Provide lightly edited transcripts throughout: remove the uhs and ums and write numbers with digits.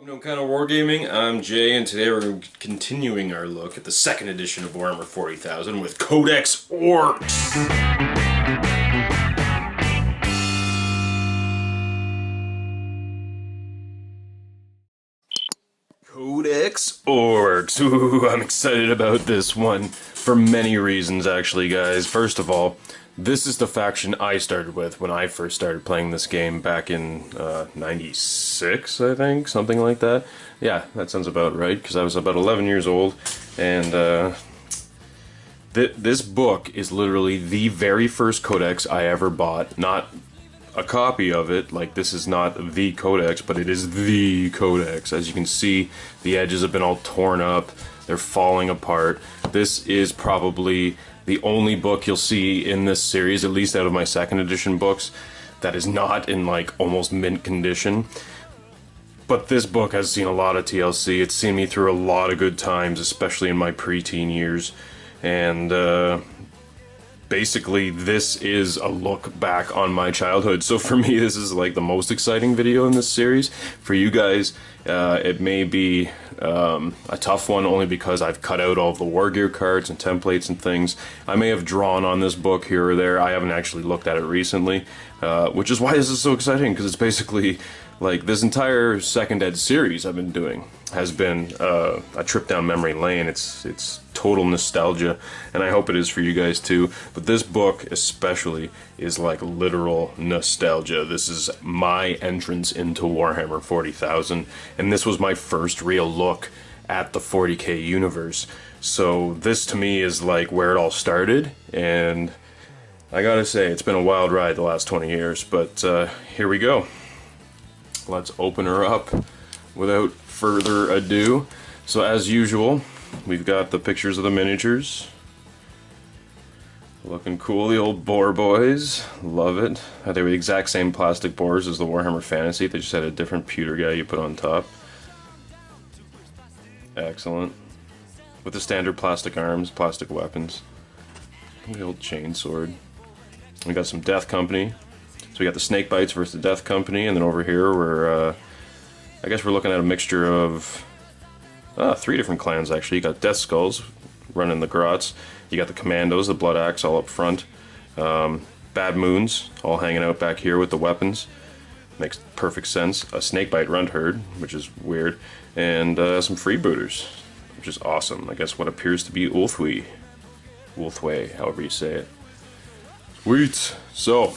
Welcome to Wargaming. I'm Jay, and today we're continuing our look at the second edition of Warhammer 40,000 with Codex Orks. Codex Orks. Ooh, I'm excited about this one for many reasons, actually, guys. First of all, this is the faction I started with when I first started playing this game back in 96, I think, something like that. Yeah, that sounds about right, because I was about 11 years old, and this book is literally the very first codex I ever bought. Not a copy of it, like this is not the codex, but it is the codex. As you can see, the edges have been all torn up, they're falling apart. This is probably the only book you'll see in this series, at least out of my second edition books, that is not in like almost mint condition. But this book has seen a lot of TLC. It's seen me through a lot of good times, especially in my preteen years. And basically this is a look back on my childhood. So for me, this is like the most exciting video in this series. For you guys, it may be a tough one, only because I've cut out all of the war gear cards and templates and things. I may have drawn on this book here or there. I haven't actually looked at it recently, which is why this is so exciting, because it's basically like this entire second ed series I've been doing has been a trip down memory lane. It's total nostalgia, and I hope it is for you guys too. But this book especially is like literal nostalgia. This is my entrance into Warhammer 40,000, and this was my first real look at the 40k universe. So this to me is like where it all started, and I gotta say, it's been a wild ride the last 20 years, but here we go. Let's open her up without further ado. So as usual, we've got the pictures of the miniatures. Looking cool, the old boar boys. Love it. They were the exact same plastic boars as the Warhammer Fantasy. They just had a different pewter guy you put on top. Excellent. With the standard plastic arms, plastic weapons. The old chainsword. We got some Death Company. So we got the Snake Bites versus the Death Company, and then over here we're, I guess we're looking at a mixture of 3 different clans actually. You got Death Skulls running the Grots, you got the Commandos, the Blood Axe all up front, Bad Moons all hanging out back here with the weapons. Makes perfect sense. A Snakebite Runt Herd, which is weird, and some Freebooters, which is awesome. I guess what appears to be Ulthwé, however you say it. Sweet. So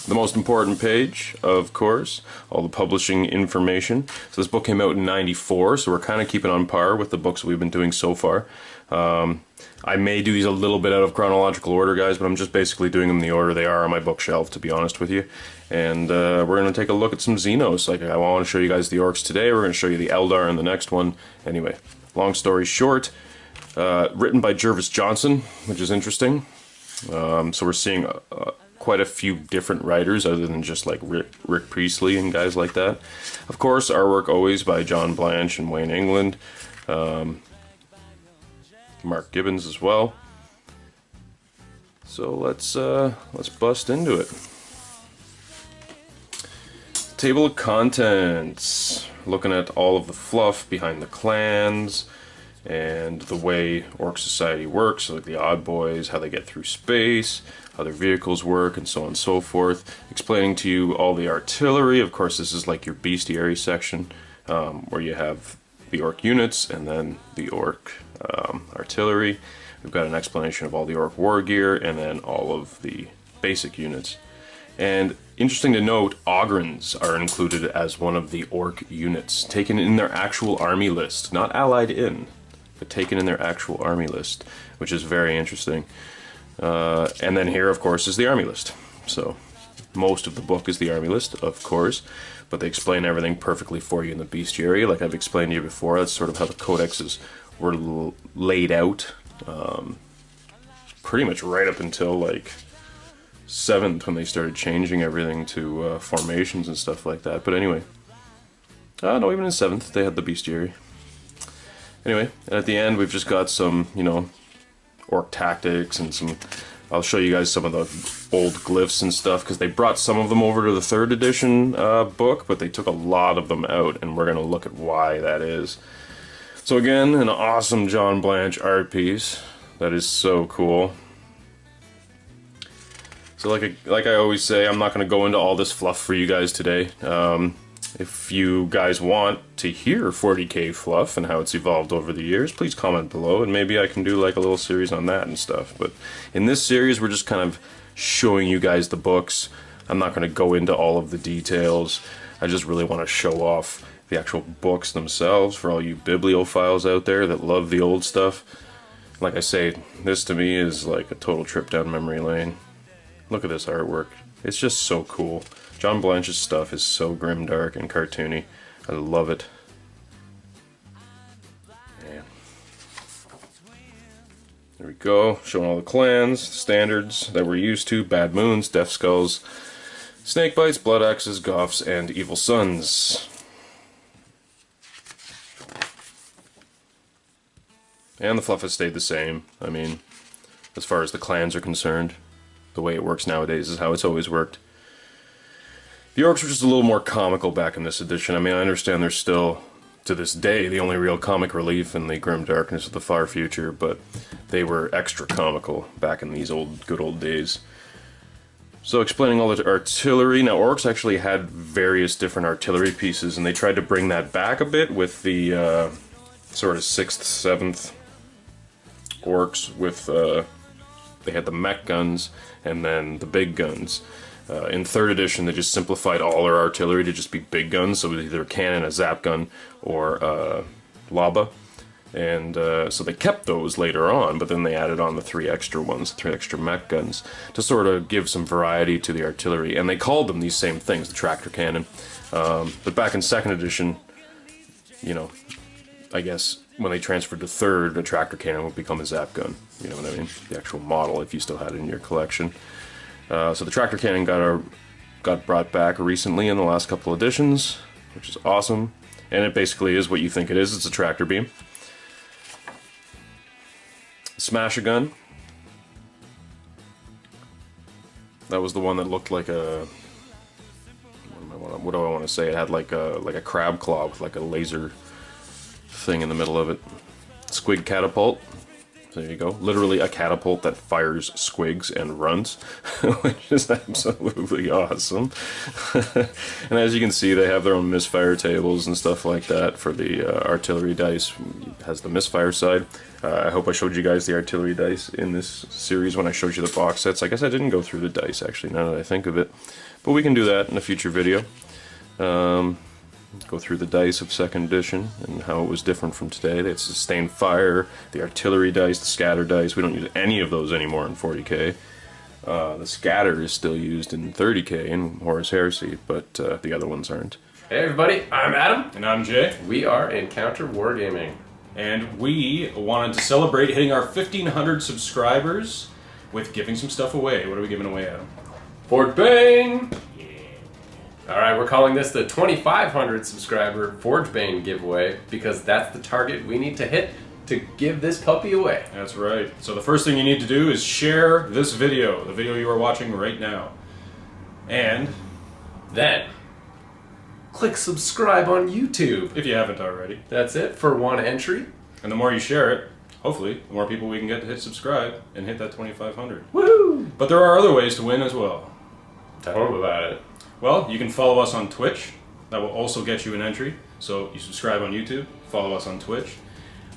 the most important page, of course, all the publishing information. So this book came out in '94, so we're kind of keeping on par with the books that we've been doing so far. I may do these a little bit out of chronological order, guys, but I'm just basically doing them in the order they are on my bookshelf, to be honest with you. And we're going to take a look at some Xenos. Like, I want to show you guys the Orks today. We're going to show you the Eldar in the next one. Anyway, long story short, written by Jervis Johnson, which is interesting. So we're seeing quite a few different writers other than just like Rick Priestley and guys like that. Of course, artwork always by John Blanche and Wayne England. Mark Gibbons as well. So let's bust into it. Table of contents. Looking at all of the fluff behind the clans and the way Orc Society works, so like the Odd Boys, how they get through space, how their vehicles work, and so on and so forth. Explaining to you all the artillery. Of course, this is like your bestiary section, where you have the Orc units and then the Orc artillery. We've got an explanation of all the Orc war gear and then all of the basic units. And interesting to note, Ogrins are included as one of the Orc units, taken in their actual army list, not allied in, but taken in their actual army list, which is very interesting. And then here, of course, is the army list. So most of the book is the army list, of course, but they explain everything perfectly for you in the bestiary. Like I've explained to you before, that's sort of how the codexes were laid out, pretty much right up until like 7th, when they started changing everything to formations and stuff like that. But anyway, no, even in 7th they had the bestiary. Anyway, and at the end we've just got some, you know, Orc tactics and some. I'll show you guys some of the old glyphs and stuff, because they brought some of them over to the 3rd edition book, but they took a lot of them out, and we're going to look at why that is. So again, an awesome John Blanche art piece. That is so cool. So like I always say, I'm not going to go into all this fluff for you guys today. If you guys want to hear 40k fluff and how it's evolved over the years, please comment below, and maybe I can do like a little series on that and stuff. But in this series, we're just kind of showing you guys the books. I'm not going to go into all of the details. I just really want to show off the actual books themselves for all you bibliophiles out there that love the old stuff. Like I say, this to me is like a total trip down memory lane. Look at this artwork. It's just so cool. John Blanche's stuff is so grimdark and cartoony. I love it. Man. There we go, showing all the clans, standards that we're used to: Bad Moons, Death Skulls, Snakebites, Blood Axes, Goths, and Evil Sons. And the fluff has stayed the same. I mean, as far as the clans are concerned, the way it works nowadays is how it's always worked. The Orks were just a little more comical back in this edition. I mean, I understand they're still, to this day, the only real comic relief in the grim darkness of the far future, but they were extra comical back in these good old days. So explaining all the artillery, now Orks actually had various different artillery pieces, and they tried to bring that back a bit with the sort of 6th, 7th Orks with, they had the mech guns and then the big guns. In 3rd edition, they just simplified all their artillery to just be big guns, so it was either a cannon, a zap gun, or lava. And so they kept those later on, but then they added on the 3 extra ones, 3 extra mech guns, to sort of give some variety to the artillery. And they called them these same things, the tractor cannon. But back in 2nd edition, you know, I guess when they transferred to 3rd, a tractor cannon would become a zap gun. You know what I mean? The actual model, if you still had it in your collection. So the tractor cannon got brought back recently in the last couple editions, which is awesome. And it basically is what you think it is. It's a tractor beam. Smash-a-gun. That was the one that looked like a... What do I want to say? It had like a crab claw with like a laser thing in the middle of it. Squig catapult. There you go. Literally a catapult that fires squigs and runs, which is absolutely awesome. And as you can see, they have their own misfire tables and stuff like that for the artillery dice. It has the misfire side. I hope I showed you guys the artillery dice in this series when I showed you the box sets. I guess I didn't go through the dice, actually, now that I think of it. But we can do that in a future video. Go through the dice of 2nd edition and how it was different from today. It's sustained fire, the artillery dice, the scatter dice. We don't use any of those anymore in 40k. The scatter is still used in 30k in Horus Heresy, but the other ones aren't. Hey everybody, I'm Adam. And I'm Jay. We are Encounter Wargaming. And we wanted to celebrate hitting our 1,500 subscribers with giving some stuff away. What are we giving away, Adam? Fort Bane! Alright, we're calling this the 2,500 subscriber Forge Bane giveaway because that's the target we need to hit to give this puppy away. That's right. So the first thing you need to do is share this video, the video you are watching right now. And then click subscribe on YouTube. if you haven't already. That's it for 1 entry. And the more you share it, hopefully, the more people we can get to hit subscribe and hit that 2,500. Woohoo! But there are other ways to win as well. Tell them about it. Well, you can follow us on Twitch. That will also get you an entry. So you subscribe on YouTube, follow us on Twitch.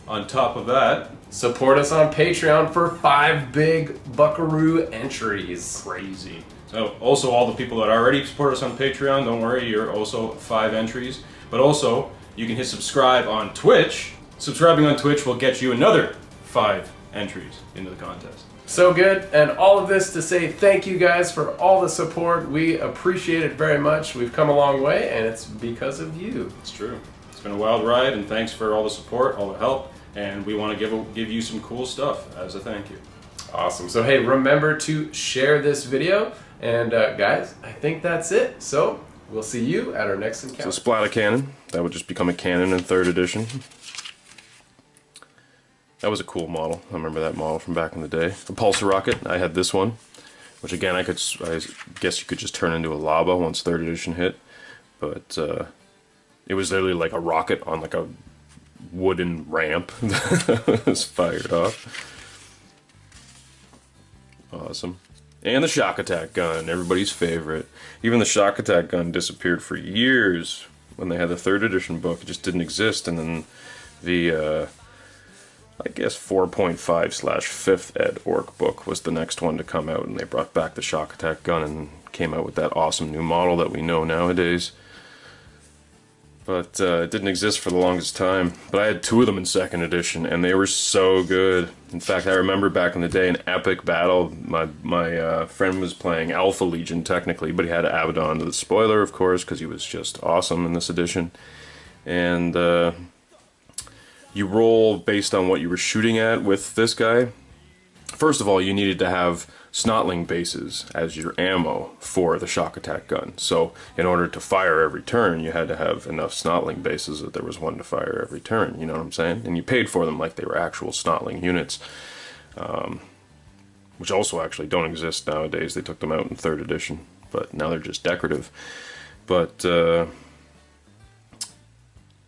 On top of that, support us on Patreon for 5 big buckaroo entries. Crazy. So also all the people that already support us on Patreon, don't worry, you're also 5 entries. But also, you can hit subscribe on Twitch. Subscribing on Twitch will get you another 5 entries into the contest. So good, and all of this to say thank you guys for all the support. We appreciate it very much. We've come a long way, and it's because of you. It's true. It's been a wild ride, and thanks for all the support, all the help, and we want to give you some cool stuff as a thank you. Awesome. So hey, remember to share this video, and guys, I think that's it. So we'll see you at our next encounter. So Splatter Cannon, that would just become a cannon in 3rd edition. That was a cool model. I remember that model from back in the day. The Pulsar Rocket, I had this one. which again, I guess you could just turn into a lava once 3rd edition hit, but it was literally like a rocket on like a wooden ramp that was fired off. Awesome. And the shock attack gun, everybody's favorite. Even the shock attack gun disappeared for years when they had the 3rd edition book. It just didn't exist, and then the I guess 4.5/5th ed Orc book was the next one to come out, and they brought back the shock attack gun and came out with that awesome new model that we know nowadays. But it didn't exist for the longest time. But I had 2 of them in 2nd edition, and they were so good. In fact, I remember back in the day, an epic battle. My friend was playing Alpha Legion, technically, but he had Abaddon to the spoiler, of course, because he was just awesome in this edition. And you roll based on what you were shooting at with this guy. First of all, you needed to have Snotling bases as your ammo for the shock attack gun. So in order to fire every turn, you had to have enough Snotling bases that there was one to fire every turn, you know what I'm saying? And you paid for them like they were actual Snotling units, which also actually don't exist nowadays. They took them out in 3rd edition, but now they're just decorative. But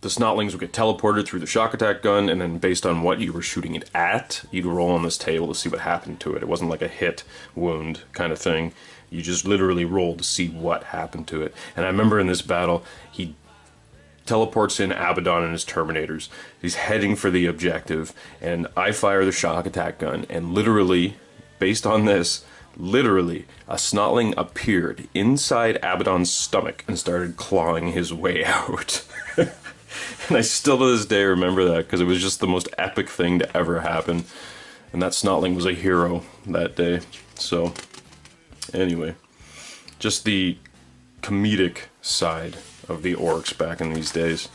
the Snotlings would get teleported through the shock attack gun, and then based on what you were shooting it at, you'd roll on this table to see what happened to it. It wasn't like a hit, wound kind of thing. You just literally rolled to see what happened to it. And I remember in this battle, he teleports in Abaddon and his Terminators. He's heading for the objective, and I fire the shock attack gun, and literally, based on this, literally, a Snotling appeared inside Abaddon's stomach and started clawing his way out. And I still to this day remember that, because it was just the most epic thing to ever happen. And that Snotling was a hero that day. So, anyway, just the comedic side of the Orcs back in these days.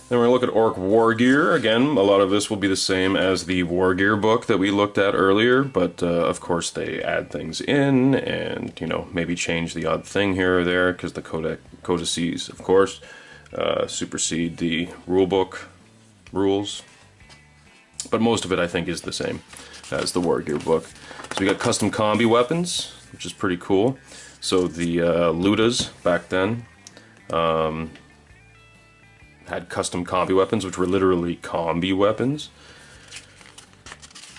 Then we're going to look at Orc War Gear. Again, a lot of this will be the same as the War Gear book that we looked at earlier, but of course they add things in and, you know, maybe change the odd thing here or there, because the codices, of course, supersede the rulebook rules. But most of it, I think, is the same as the War Gear book. So we got custom combi weapons, which is pretty cool. So the Ludas back then had custom combi weapons, which were literally combi weapons.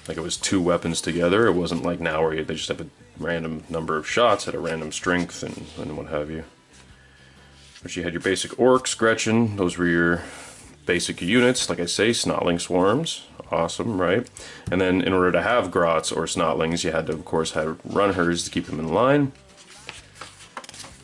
Like it was 2 weapons together. It wasn't like now where they just have a random number of shots at a random strength and what have you. But you had your basic Orcs, Gretchen. Those were your basic units. Like I say, Snotling Swarms. Awesome, right? And then in order to have Grots or Snotlings, you had to, of course, have Runhers to keep them in line.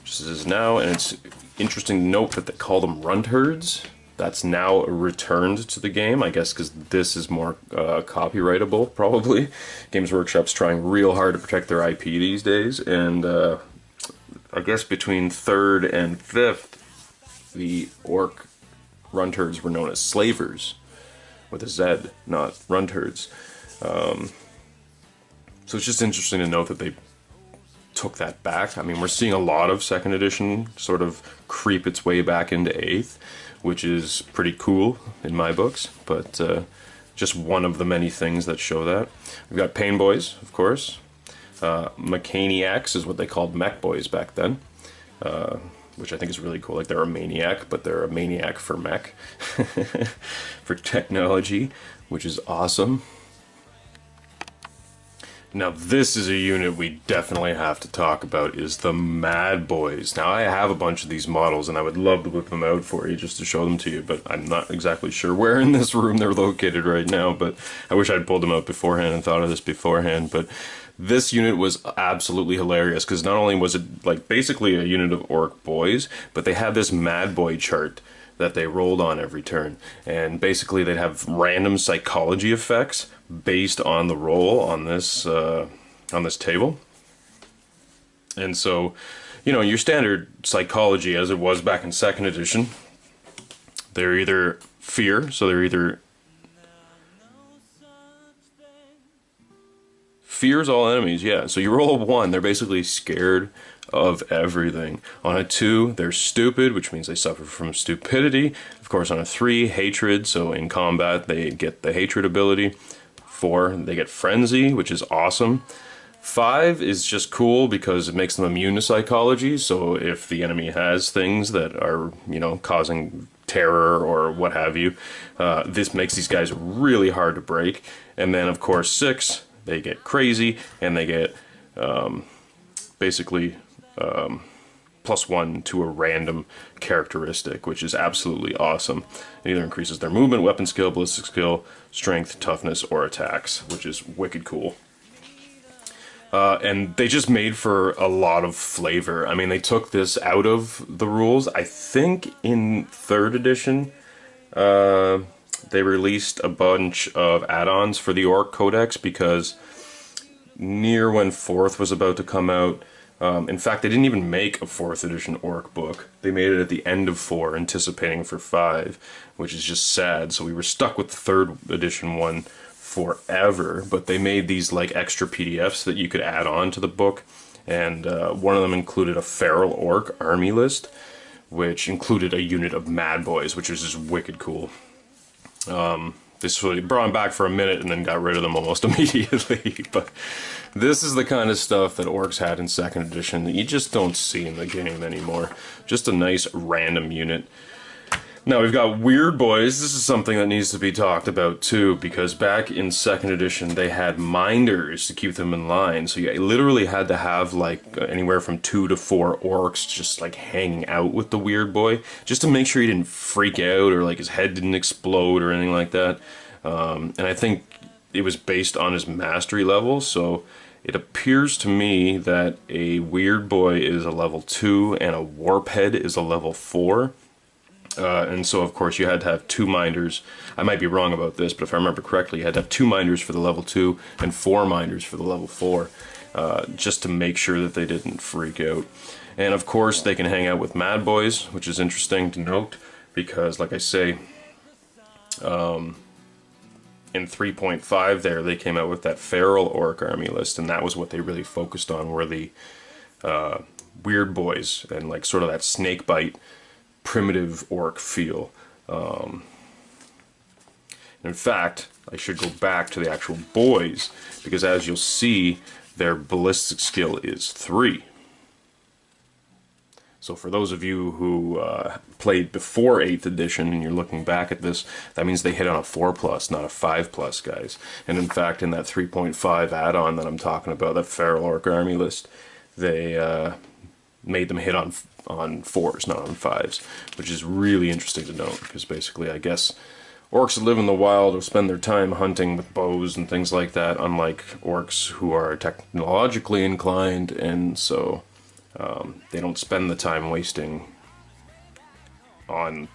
Just as is now, and it's interesting to note that they call them Rundherds. That's now returned to the game, I guess, because this is more copyrightable, probably. Games Workshop's trying real hard to protect their IP these days, and I guess between 3rd and 5th, the Orc Rundherds were known as Slavers, with a Z, not Rundherds. So it's just interesting to note that they took that back. I mean, we're seeing a lot of 2nd edition sort of creep its way back into 8th, which is pretty cool in my books, but just one of the many things that show that. We've got Pain Boys, of course. Mechaniacs is what they called mech boys back then, which I think is really cool. Like they're a maniac, but they're a maniac for mech, for technology, which is awesome. Now this is a unit we definitely have to talk about, is the Mad Boys. Now I have a bunch of these models and I would love to whip them out for you just to show them to you, but I'm not exactly sure where in this room they're located right now, but I wish I'd pulled them out beforehand and thought of this beforehand. But this unit was absolutely hilarious, because not only was it like basically a unit of Orc boys, but they had this Mad Boy chart that they rolled on every turn, and basically they'd have random psychology effects based on the roll on this table. And so, you know, your standard psychology as it was back in 2nd edition, they're either fear, so they're either fears all enemies, yeah. So you roll a 1, they're basically scared of everything. On a 2, they're stupid, which means they suffer from stupidity. Of course, on a 3, hatred, so in combat they get the hatred ability. 4, they get frenzy, which is awesome. 5 is just cool because it makes them immune to psychology, so if the enemy has things that are, you know, causing terror or what have you, this makes these guys really hard to break. And then, of course, 6, they get crazy, and they get basically +1 to a random characteristic, which is absolutely awesome. It either increases their movement, weapon skill, ballistic skill, strength, toughness, or attacks, which is wicked cool. And they just made for a lot of flavor. I mean, they took this out of the rules. I think in 3rd edition, they released a bunch of add-ons for the Orc Codex, because near when 4th was about to come out, in fact, they didn't even make a 4th edition Orc book. They made it at the end of 4, anticipating for 5, which is just sad. So we were stuck with the 3rd edition one forever, but they made these like extra PDFs that you could add on to the book, and one of them included a feral orc army list, which included a unit of mad boys, which was just wicked cool. This really brought them back for a minute and then got rid of them almost immediately, but this is the kind of stuff that Orcs had in 2nd edition that you just don't see in the game anymore. Just a nice random unit. Now we've got Weird Boys. This is something that needs to be talked about too, because back in 2nd edition they had minders to keep them in line, so you literally had to have like anywhere from 2 to 4 orcs just like hanging out with the Weird Boy, just to make sure he didn't freak out or like his head didn't explode or anything like that. And I think it was based on his mastery level, so it appears to me that a Weird Boy is a level 2 and a Warp Head is a level 4. And so, of course, you had to have 2 minders. I might be wrong about this, but if I remember correctly, you had to have 2 minders for the level 2 and 4 minders for the level 4, just to make sure that they didn't freak out. And, of course, they can hang out with Mad Boys, which is interesting to note, because, like I say, in 3.5 there, they came out with that feral orc army list, and that was what they really focused on, were the Weird Boys, and, like, sort of that snakebite primitive orc feel. In fact, I should go back to the actual boys, because as you'll see, their ballistic skill is 3. So for those of you who played before 8th edition and you're looking back at this, that means they hit on a 4+, not a 5+, guys. And in fact, in that 3.5 add-on that I'm talking about, that feral orc army list, they made them hit on 4s, not on 5s, which is really interesting to note, because basically, I guess, orcs that live in the wild will spend their time hunting with bows and things like that, unlike orcs who are technologically inclined, and so they don't spend the time wasting on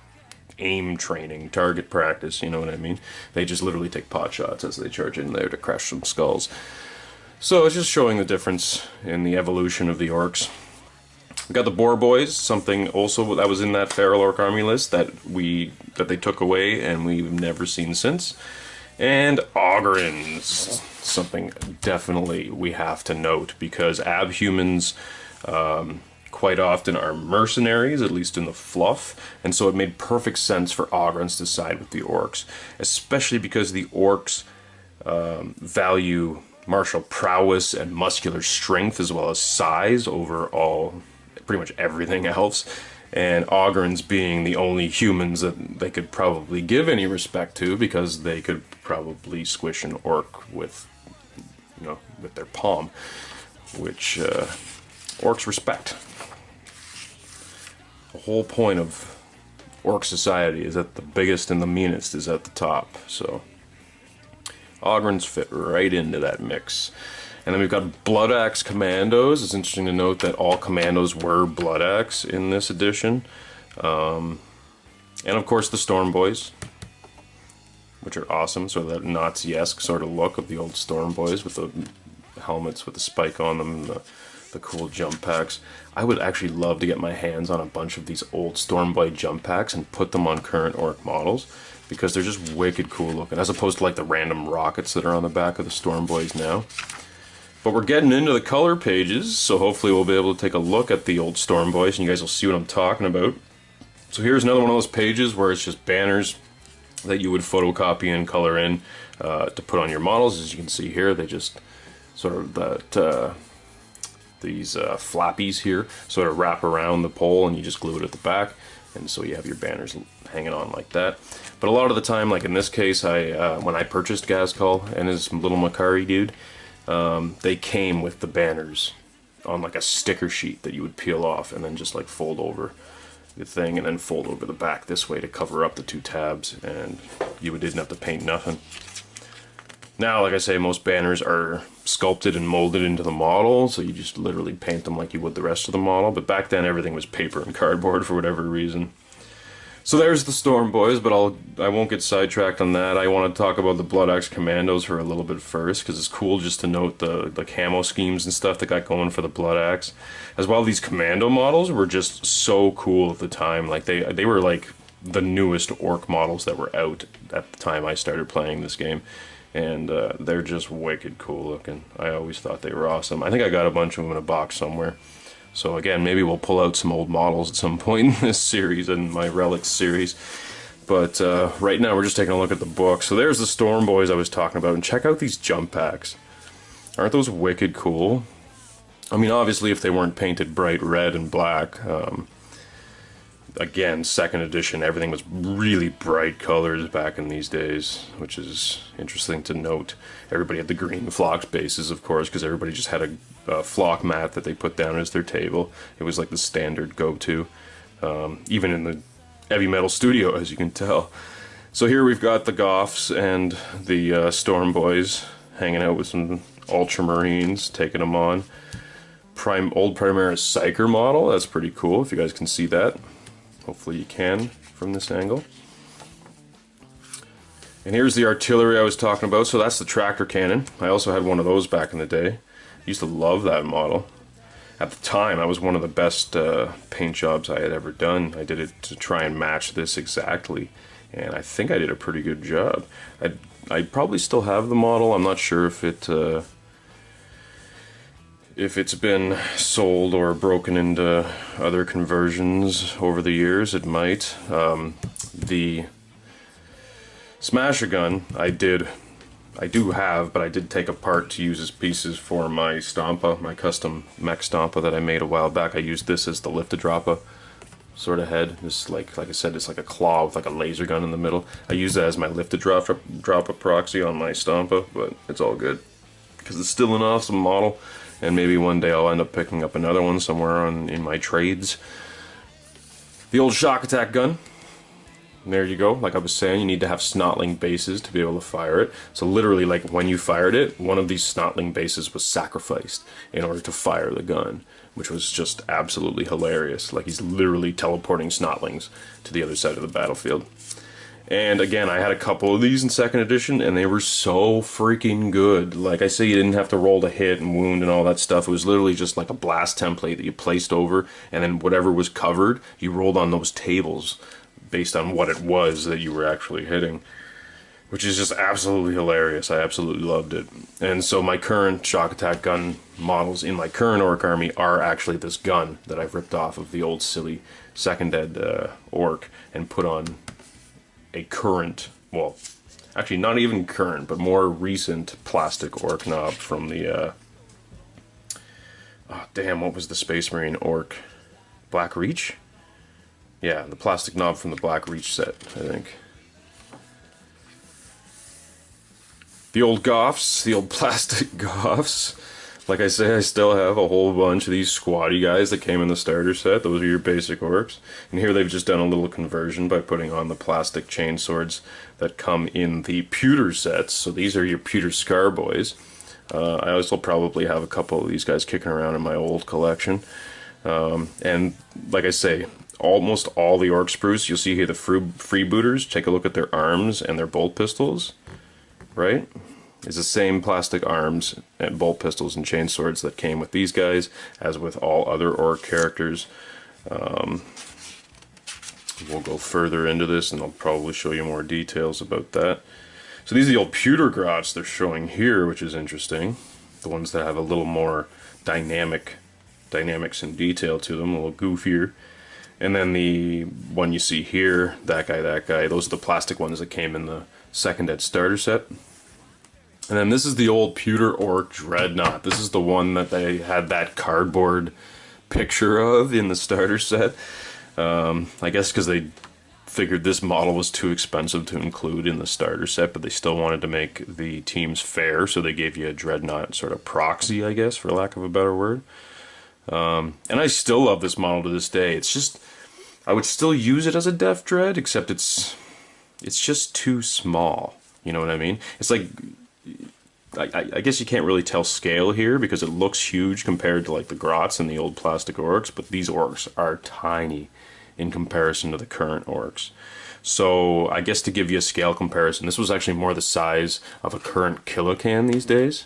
aim training, target practice, you know what I mean? They just literally take pot shots as they charge in there to crush some skulls. So it's just showing the difference in the evolution of the orcs. We got the Boar Boys, something also that was in that feral orc army list that they took away and we've never seen since. And Ogrins, something definitely we have to note, because abhumans quite often are mercenaries, at least in the fluff, and so it made perfect sense for Ogrins to side with the orcs, especially because the orcs value martial prowess and muscular strength as well as size over all, pretty much everything else, and Ogrins being the only humans that they could probably give any respect to, because they could probably squish an orc with, you know, with their palm, which orcs respect. The whole point of orc society is that the biggest and the meanest is at the top, so Ogrins fit right into that mix. And then we've got Blood Axe Commandos. It's interesting to note that all commandos were Blood Axe in this edition. And of course the Storm Boys, which are awesome, sort of that Nazi-esque sort of look of the old Storm Boys with the helmets with the spike on them and the cool jump packs. I would actually love to get my hands on a bunch of these old Storm Boy jump packs and put them on current orc models, because they're just wicked cool looking, as opposed to like the random rockets that are on the back of the Storm Boys now. But we're getting into the color pages, so hopefully we'll be able to take a look at the old Storm Boys and you guys will see what I'm talking about. So here's another one of those pages where it's just banners that you would photocopy and color in to put on your models. As you can see here, they just sort of that these flappies here sort of wrap around the pole, and you just glue it at the back, and so you have your banners hanging on like that. But a lot of the time, like in this case, when I purchased Gazcall and his little Makari dude, they came with the banners on like a sticker sheet that you would peel off and then just like fold over the thing and then fold over the back this way to cover up the two tabs, and you didn't have to paint nothing. Now, like I say, most banners are sculpted and molded into the model, so you just literally paint them like you would the rest of the model, but back then everything was paper and cardboard for whatever reason. So there's the Storm Boys, but I won't get sidetracked on that. I want to talk about the Blood Axe Commandos for a little bit first, because it's cool just to note the camo schemes and stuff that got going for the Blood Axe. As well, these Commando models were just so cool at the time. Like they were like the newest Ork models that were out at the time I started playing this game. And they're just wicked cool looking. I always thought they were awesome. I think I got a bunch of them in a box somewhere. So again, maybe we'll pull out some old models at some point in this series, in my Relics series. But right now we're just taking a look at the book. So there's the Storm Boys I was talking about, and check out these jump packs. Aren't those wicked cool? I mean, obviously if they weren't painted bright red and black, again, second edition, everything was really bright colors back in these days, which is interesting to note. Everybody had the green Phlox bases, of course, because everybody just had a flock mat that they put down as their table. It was like the standard go-to, even in the heavy metal studio, as you can tell. So here we've got the Goths and the Storm Boys hanging out with some Ultramarines, taking them on. Old Primaris Psyker model, that's pretty cool, if you guys can see that. Hopefully you can from this angle. And here's the artillery I was talking about. So that's the tractor cannon. I also had one of those back in the day. Used to love that model. At the time, that was one of the best paint jobs I had ever done. I did it to try and match this exactly, and I think I did a pretty good job. I probably still have the model. I'm not sure if it's been sold or broken into other conversions over the years. It might. The Smasher gun I do have, but I did take apart to use as pieces for my Stompa, my custom mech Stompa that I made a while back. I used this as the Lift-A-Droppa sort of head. This, like I said, it's like a claw with like a laser gun in the middle. I use that as my Lift-A-Droppa proxy on my Stompa, but it's all good because it's still an awesome model. And maybe one day I'll end up picking up another one somewhere in my trades. The old shock attack gun. And there you go. Like I was saying, you need to have snotling bases to be able to fire it. So literally, like when you fired it, one of these snotling bases was sacrificed in order to fire the gun, which was just absolutely hilarious. Like he's literally teleporting snotlings to the other side of the battlefield. And again, I had a couple of these in second edition, and they were so freaking good. Like I say, you didn't have to roll to hit and wound and all that stuff. It was literally just like a blast template that you placed over, and then whatever was covered, you rolled on those tables based on what it was that you were actually hitting, which is just absolutely hilarious. I absolutely loved it. And so my current shock attack gun models in my current Ork army are actually this gun that I've ripped off of the old silly second ed Ork and put on a current, well, actually not even current, but more recent plastic Ork knob from the, oh damn, what was the Space Marine Ork? Black Reach? Yeah, the plastic knob from the Black Reach set, I think. The old Goths, the old plastic Goths. Like I say, I still have a whole bunch of these squatty guys that came in the starter set. Those are your basic Orks. And here they've just done a little conversion by putting on the plastic chain swords that come in the pewter sets. So these are your pewter Scar Boys. I also probably have a couple of these guys kicking around in my old collection. And like I say, almost all the Ork spruce, you'll see here the freebooters. Take a look at their arms and their bolt pistols, right? It's the same plastic arms and bolt pistols and chain swords that came with these guys, as with all other Ork characters. We'll go further into this and I'll probably show you more details about that. So these are the old pewter grots they're showing here, which is interesting. The ones that have a little more dynamics and detail to them, a little goofier. And then the one you see here, that guy, those are the plastic ones that came in the second ed starter set. And then this is the old pewter orc dreadnought. This is the one that they had that cardboard picture of in the starter set. I guess because they figured this model was too expensive to include in the starter set, but they still wanted to make the teams fair, so they gave you a dreadnought sort of proxy, I guess, for lack of a better word. And I still love this model to this day. It's just, I would still use it as a Def Dread, except it's just too small. You know what I mean? It's like, I guess you can't really tell scale here because it looks huge compared to like the Grots and the old plastic orcs, but these orcs are tiny in comparison to the current orcs. So I guess to give you a scale comparison, this was actually more the size of a current Kilocan these days.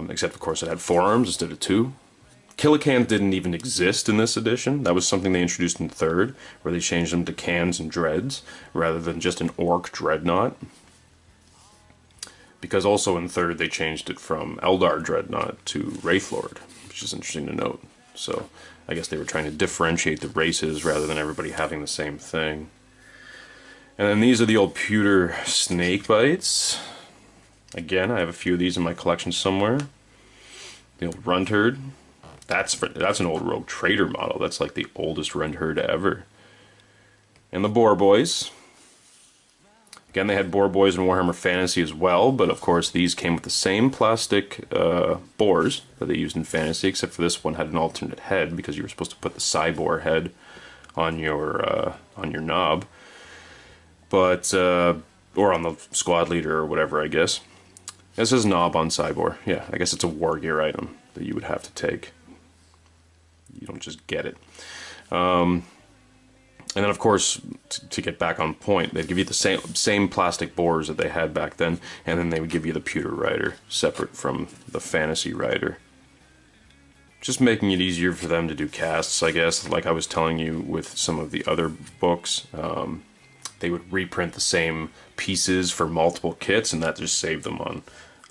Except of course it had 4 arms instead of 2. Kilocan didn't even exist in this edition. That was something they introduced in 3rd, where they changed them to cans and dreads, rather than just an orc dreadnought. Because also in 3rd they changed it from Eldar dreadnought to Wraithlord, which is interesting to note. So I guess they were trying to differentiate the races rather than everybody having the same thing. And then these are the old pewter snake bites. Again, I have a few of these in my collection somewhere. The old Runterd. That's an old Rogue Trader model. That's like the oldest Runterd ever. And the Boar Boys. Again, they had Boar Boys in Warhammer Fantasy as well, but of course these came with the same plastic boars that they used in Fantasy, except for this one had an alternate head because you were supposed to put the Cyboar head on your knob, but or on the squad leader or whatever, I guess. This is knob on Cyboar. Yeah, I guess it's a war gear item that you would have to take. You don't just get it. And then, of course, to get back on point, they'd give you the same plastic boars that they had back then, and then they would give you the pewter rider, separate from the fantasy rider. Just making it easier for them to do casts, I guess. Like I was telling you with some of the other books, they would reprint the same pieces for multiple kits, and that just saved them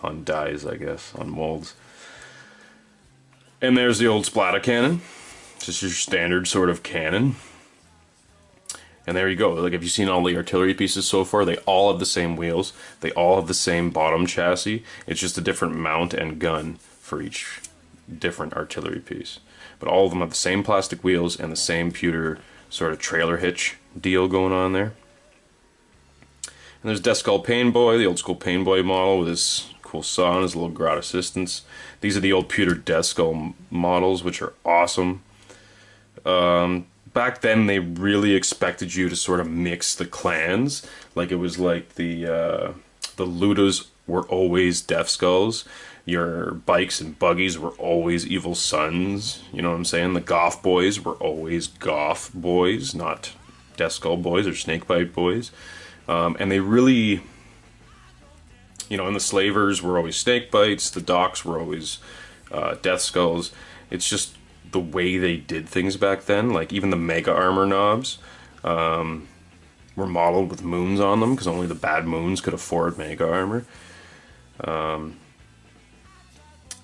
on dies, I guess, on molds. And there's the old splatter cannon, just your standard sort of cannon. And there you go. Like, have you seen all the artillery pieces so far? They all have the same wheels. They all have the same bottom chassis. It's just a different mount and gun for each different artillery piece. But all of them have the same plastic wheels and the same pewter sort of trailer hitch deal going on there. And there's Death Skull Painboy, the old school Painboy model with his cool saw and his little Grot assistance. These are the old pewter Death Skull models, which are awesome. Back then, they really expected you to sort of mix the clans. Like, it was like the Ludas were always Death Skulls. Your bikes and buggies were always Evil Sons. You know what I'm saying? The Goth Boys were always Goth Boys, not Death Skull Boys or Snakebite Boys. And they really, you know, and the Slavers were always Snakebites. The Docs were always Death Skulls. It's just the way they did things back then. Like, even the Mega Armor knobs were modeled with moons on them, because only the bad moons could afford Mega Armor.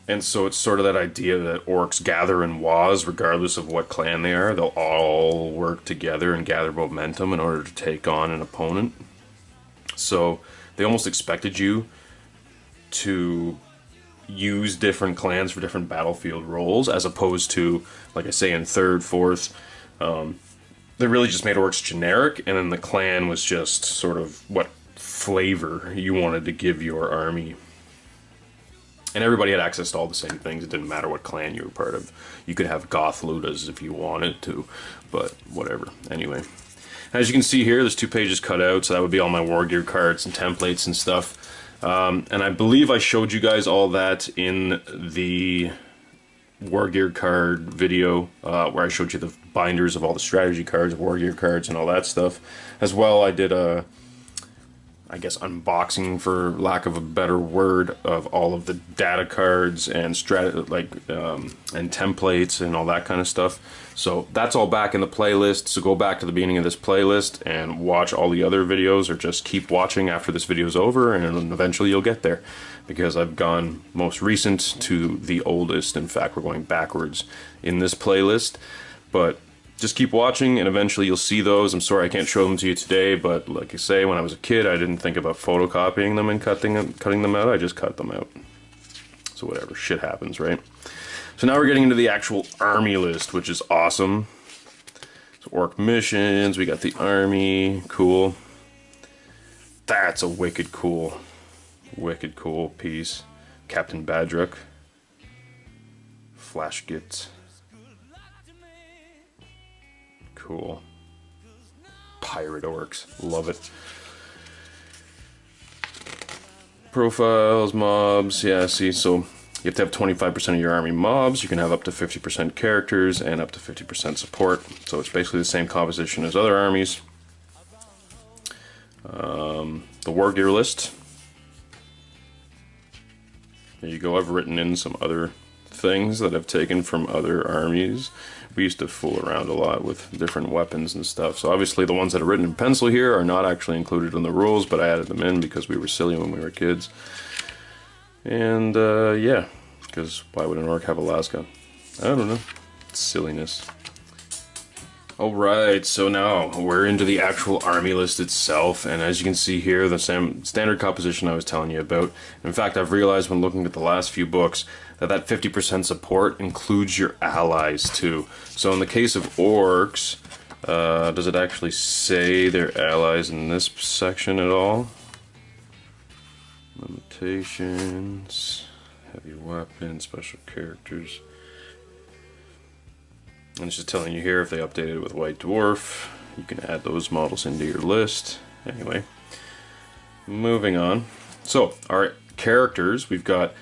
And so it's sort of that idea that orcs gather in Waaaghs regardless of what clan they are. They'll all work together and gather momentum in order to take on an opponent. So they almost expected you to use different clans for different battlefield roles, as opposed to, like I say, in 3rd, 4th, they really just made orcs generic, and then the clan was just sort of what flavor you wanted to give your army. And everybody had access to all the same things. It didn't matter what clan you were part of. You could have Goth Ludas if you wanted to, but whatever. Anyway, as you can see here, there's 2 pages cut out, so that would be all my war gear cards and templates and stuff. And I believe I showed you guys all that in the War Gear card video, where I showed you the binders of all the strategy cards, War Gear cards, and all that stuff. As well, I did a, I guess, unboxing, for lack of a better word, of all of the data cards and and templates and all that kind of stuff. So that's all back in the playlist. So go back to the beginning of this playlist and watch all the other videos, or just keep watching after this video is over, and eventually you'll get there, because I've gone most recent to the oldest. In fact, we're going backwards in this playlist. But just keep watching, and eventually you'll see those. I'm sorry I can't show them to you today, but like I say, when I was a kid, I didn't think about photocopying them and cutting them out. I just cut them out. So whatever, shit happens, right? So now we're getting into the actual army list, which is awesome. So orc missions, we got the army, cool. That's a wicked cool piece. Captain Badrook. Flashgit. Cool. Pirate orcs, love it. Profiles, mobs, yeah, see, so you have to have 25% of your army mobs, you can have up to 50% characters, and up to 50% support. So it's basically the same composition as other armies. The war gear list. There you go, I've written in some other things that I've taken from other armies. We used to fool around a lot with different weapons and stuff. So obviously the ones that are written in pencil here are not actually included in the rules, but I added them in because we were silly when we were kids. And yeah, because why would an orc have a lasgun? I don't know. It's silliness. Alright, so now we're into the actual army list itself, and as you can see here, the same standard composition I was telling you about. In fact, I've realized when looking at the last few books that 50% support includes your allies too. So in the case of orcs, does it actually say their allies in this section at all? Limitations, heavy weapons, special characters. And it's just telling you here if they updated it with White Dwarf, you can add those models into your list. Anyway, moving on. So, our characters, we've got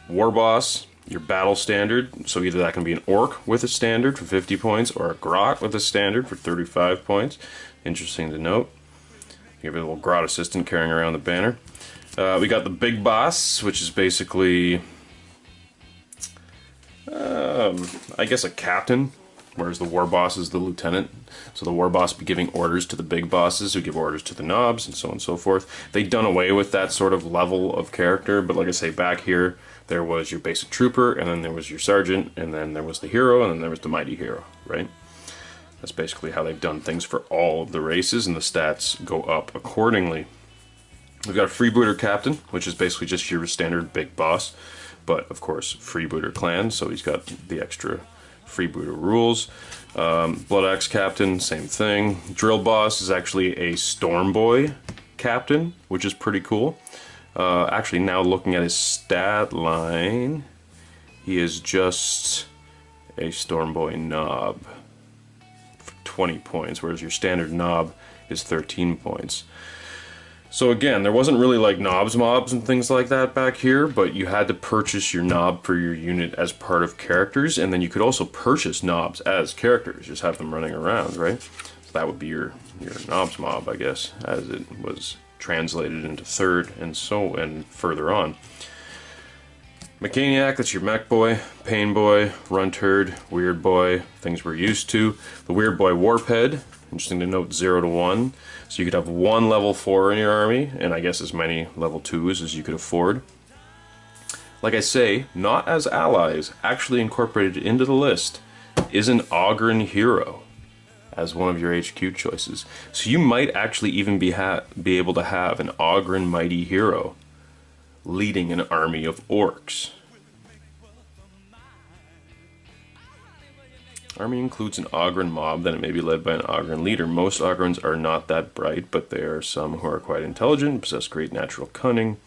War Boss, your battle standard. So either that can be an orc with a standard for 50 points, or a grot with a standard for 35 points. Interesting to note. You have a little grot assistant carrying around the banner. We got the Big Boss, which is basically, I guess, a captain. Whereas the war boss is the lieutenant. So the war boss be giving orders to the big bosses who give orders to the knobs, and so on and so forth. They've done away with that sort of level of character, but like I say, back here, there was your basic trooper, and then there was your sergeant, and then there was the hero, and then there was the mighty hero, right? That's basically how they've done things for all of the races, and the stats go up accordingly. We've got a freebooter captain, which is basically just your standard big boss, but of course, freebooter clan, so he's got the extra freebooter rules. Blood Axe Captain, same thing. Drill Boss is actually a Stormboy Captain, which is pretty cool. Actually, now looking at his stat line, he is just a Stormboy Knob for 20 points, whereas your standard Knob is 13 points. So again, there wasn't really like knobs mobs and things like that back here, but you had to purchase your knob for your unit as part of characters, and then you could also purchase knobs as characters, just have them running around, right? So that would be your knobs mob, I guess, as it was translated into third and further on. Mechaniac, that's your mech boy. Pain boy, runt herd, weird boy, things we're used to. The weird boy warphead, interesting to note, 0 to 1. So you could have one level 4 in your army, and I guess as many level 2s as you could afford. Like I say, not as allies, actually incorporated into the list, is an Ogren hero as one of your HQ choices. So you might actually even be able to have an Ogren mighty hero leading an army of orcs. Army includes an Ogren mob, then it may be led by an Ogren leader. Most Ogrens are not that bright, but there are some who are quite intelligent, possess great natural cunning,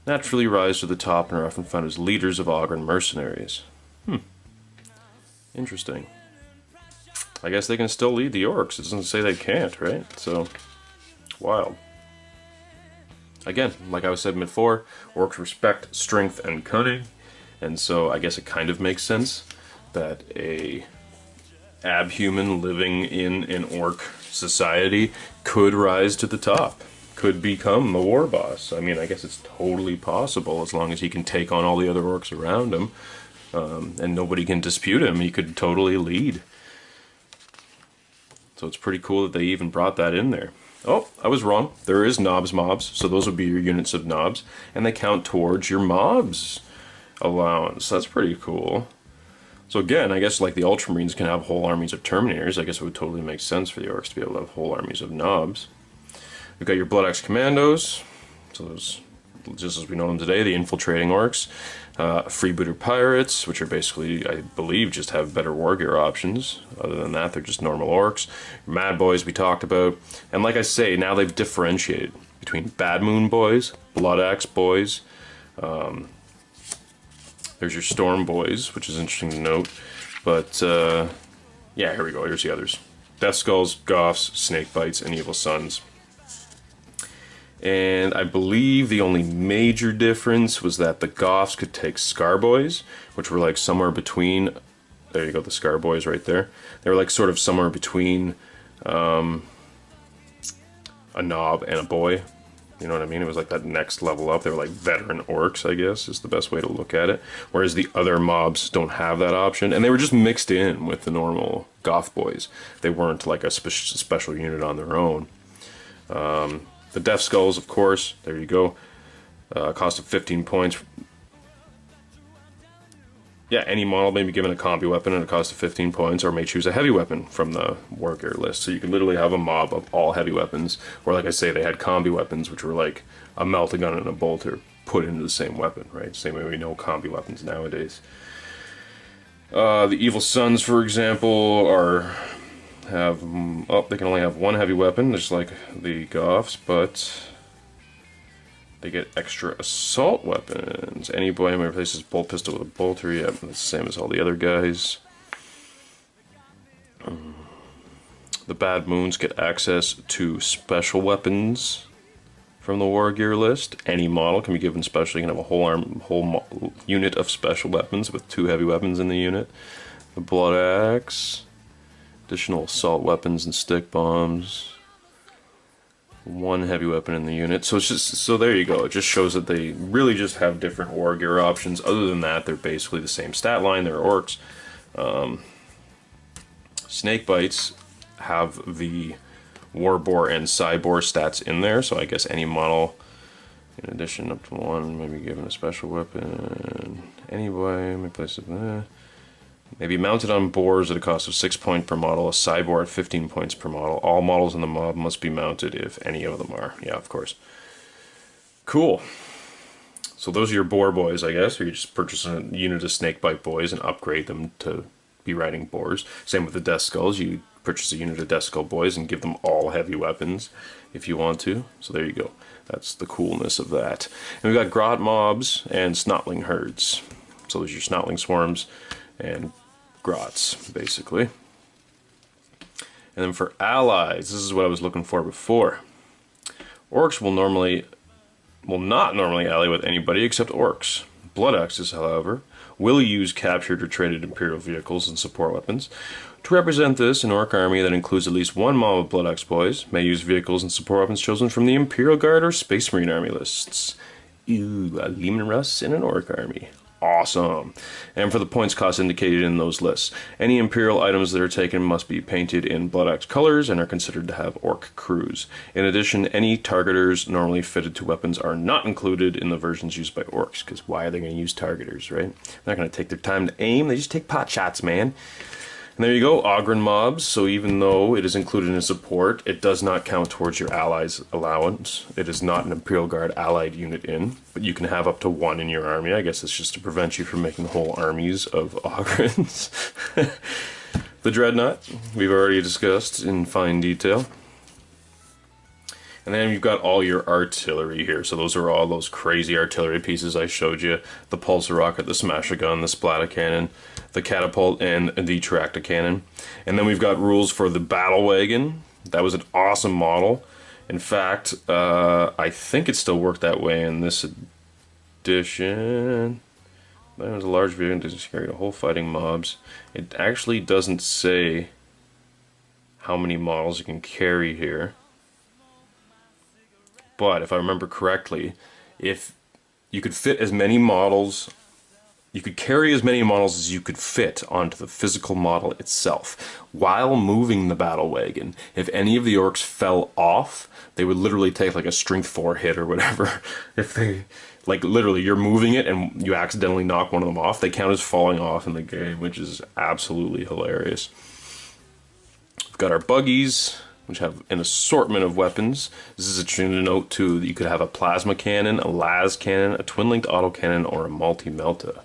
naturally rise to the top, and are often found as leaders of Ogren mercenaries. Interesting. I guess they can still lead the orcs. It doesn't say they can't, right? So, wild. Again, like I was said before, orcs respect strength and cunning, and so I guess it kind of makes sense that a abhuman living in an orc society could rise to the top, could become the war boss. I mean, I guess it's totally possible as long as he can take on all the other orcs around him, and nobody can dispute him. He could totally lead. So it's pretty cool that they even brought that in there. Oh, I was wrong. There is knobs mobs, so those would be your units of knobs, and they count towards your mobs allowance. That's pretty cool. So again, I guess like the Ultramarines can have whole armies of Terminators, I guess it would totally make sense for the Orks to be able to have whole armies of Knobs. We've got your Blood Axe Commandos, so those, just as we know them today, the Infiltrating Orks. Freebooter Pirates, which are basically, I believe, just have better war gear options. Other than that, they're just normal Orks. Mad Boys we talked about. And like I say, now they've differentiated between Bad Moon Boys, Blood Axe Boys. There's your Storm Boys, which is interesting to note. But, yeah, here we go. Here's the others. Death Skulls, Goths, Snake Bites, and Evil Sons. And I believe the only major difference was that the Goths could take Scarboys, which were like somewhere between, there you go, the Scarboys right there. They were like sort of somewhere between a Knob and a Boy. You know what I mean? It was like that next level up. They were like veteran Orks, I guess, is the best way to look at it. Whereas the other mobs don't have that option. And they were just mixed in with the normal Goth Boys. They weren't like a special unit on their own. The Death Skulls, of course, there you go. Cost of 15 points. Yeah, any model may be given a combi weapon at a cost of 15 points, or may choose a heavy weapon from the war gear list. So you could literally have a mob of all heavy weapons, or like I say, they had combi weapons, which were like a melt-a-gun and a bolter put into the same weapon, right? Same way we know combi weapons nowadays. The Evil Sons, for example, they can only have one heavy weapon, just like the Goths, but they get extra assault weapons. Any boy may replace his bolt pistol with a bolter. Yep, that's the same as all the other guys. The Bad Moons get access to special weapons from the war gear list. Any model can be given special. You can have a whole unit of special weapons with 2 heavy weapons in the unit. The Blood Axe. Additional assault weapons and stick bombs. 1 heavy weapon in the unit. So it's just, so there you go. It just shows that they really just have different war gear options. Other than that, they're basically the same stat line. They're Orks. Snake Bites have the Warboar and Cyboar stats in there. So I guess any model, in addition, up to 1, may be given a special weapon. Anyway, my place is there. May be mounted on boars at a cost of 6 points per model, a Cyboar at 15 points per model. All models in the mob must be mounted if any of them are. Yeah, of course. Cool. So those are your boar boys, I guess, or you just purchase a unit of Snakebite boys and upgrade them to be riding boars. Same with the Death Skulls. You purchase a unit of Death Skull boys and give them all heavy weapons if you want to. So there you go. That's the coolness of that. And we've got Grot mobs and Snotling herds. So there's your Snotling swarms and Grots, basically. And then for allies, this is what I was looking for before. Orks will not normally ally with anybody except Orks. Blood Axes, however, will use captured or traded Imperial vehicles and support weapons. To represent this, an Ork army that includes at least 1 mob of Blood Axe boys may use vehicles and support weapons chosen from the Imperial Guard or Space Marine army lists. Ooh, a Leman Russ in an Ork army. Awesome. And for the points cost indicated in those lists, any Imperial items that are taken must be painted in Blood Axe colors and are considered to have Ork crews. In addition, any targeters normally fitted to weapons are not included in the versions used by Orks, because why are they going to use targeters, right? They're not going to take their time to aim, they just take pot shots, man. And there you go, Ogryn mobs. So even though it is included in support, it does not count towards your allies' allowance. It is not an Imperial Guard allied unit in, but you can have up to 1 in your army. I guess it's just to prevent you from making whole armies of Ogryns. The Dreadnought, we've already discussed in fine detail. And then you've got all your artillery here. So those are all those crazy artillery pieces I showed you. The Pulsar Rocket, the Smasher Gun, the Splatter Cannon, the Catapult, and the Tractor Cannon. And then we've got rules for the Battle Wagon. That was an awesome model. In fact, I think it still worked that way in this edition. That was a large vehicle to carry the whole fighting mobs. It actually doesn't say how many models you can carry here. But if I remember correctly, if you could fit as many models You could carry as many models as you could fit onto the physical model itself. While moving the battle wagon, if any of the orcs fell off, they would literally take like a strength 4 hit or whatever. If they, like literally you're moving it and you accidentally knock one of them off, they count as falling off in the game, which is absolutely hilarious. We've got our buggies, which have an assortment of weapons. This is interesting to note too, that you could have a plasma cannon, a las cannon, a twin-linked autocannon, or a multi-melta.